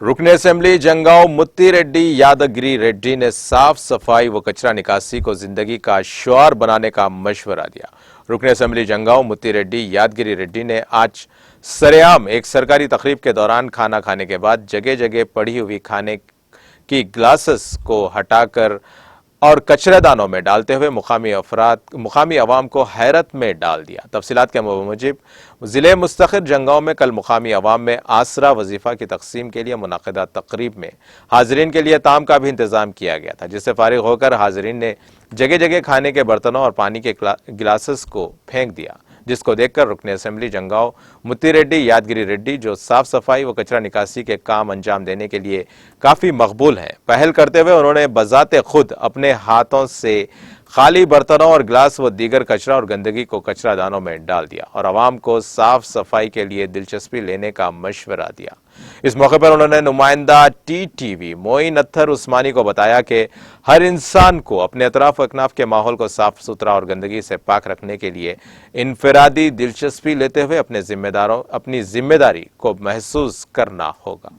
रुकन असेंबली जंगांव मुत्ती रेड्डी यादगिरी रेड्डी ने साफ सफाई व कचरा निकासी को जिंदगी का शुआर बनाने का मशवरा दिया। रुकन असेंबली जंगांव मुत्ती रेड्डी यादगिरी रेड्डी ने आज सरेआम एक सरकारी तकरीब के दौरान खाना खाने के बाद जगह जगह पड़ी हुई खाने की ग्लासेस को हटाकर और कचरेदानों में डालते हुए मुकामी अवाम को हैरत में डाल दिया। तफसीलात के मुजिब ज़िले मुस्तखिर जंगांव में कल मुकामी अवाम में आसरा वजीफ़ा की तकसीम के लिए मुनक़िदा तकरीब में हाज़रीन के लिए ताम का भी इंतज़ाम किया गया था, जिससे फारिग होकर हाज़रीन ने जगह जगह खाने के बर्तनों और पानी के गिलासेस को फेंक दिया, जिसको देखकर रुकन असेंबली जंगांव मुत्ती रेड्डी यादगिरी रेड्डी, जो साफ सफाई व कचरा निकासी के काम अंजाम देने के लिए काफ़ी मकबूल हैं, पहल करते हुए उन्होंने बजाते खुद अपने हाथों से खाली बर्तनों और गिलास व दीगर कचरा और गंदगी को कचरा दानों में डाल दिया और आवाम को साफ सफाई के लिए दिलचस्पी लेने का मशवरा दिया। इस मौके पर उन्होंने नुमाइंदा टीटीवी मोइन अत्थर उस्मानी को बताया कि हर इंसान को अपने अतराफ अकनाफ के माहौल को साफ सुथरा और गंदगी से पाक रखने के लिए इनफरादी दिलचस्पी लेते हुए अपनी जिम्मेदारी को महसूस करना होगा।